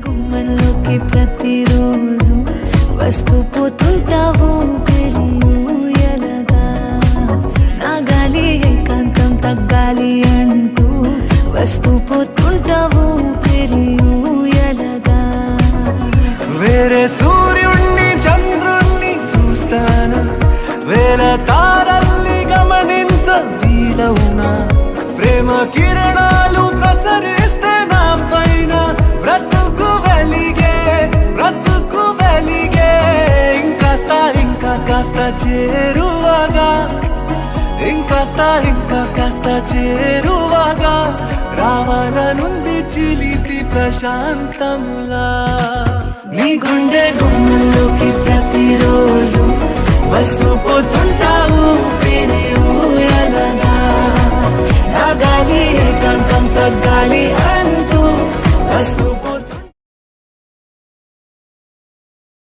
గుమ్మంలోకి ప్రతిరోజు వస్తూ పోతుంటావు పెరియూయలగా నా గాలి ఏకాంతం తగ్గాలి అంటూ వస్తూ పోతుంటావు పెరియూయలగా వేరే సూర్యుణ్ణి చంద్రుణ్ణి చూస్తానా వేల తారల్ని గమనించ వీలవునా ప్రేమ కిరణాలు ప్రసరిస్తే నా పైన బ్రతుకు వెలిగే ఇంకా కాస్త చేరువగా ఇంకా కాస్త చేరువగా రావాలనుంది చిలిపి ప్రశాంతములా నీ గుండె గుమ్మంలోకి ప్రతిరోజు వస్తూ పోతుంటావు పెరియూయలగా నా గాలి ఏకాంతం తగ్గాలి అంటూ వస్తూ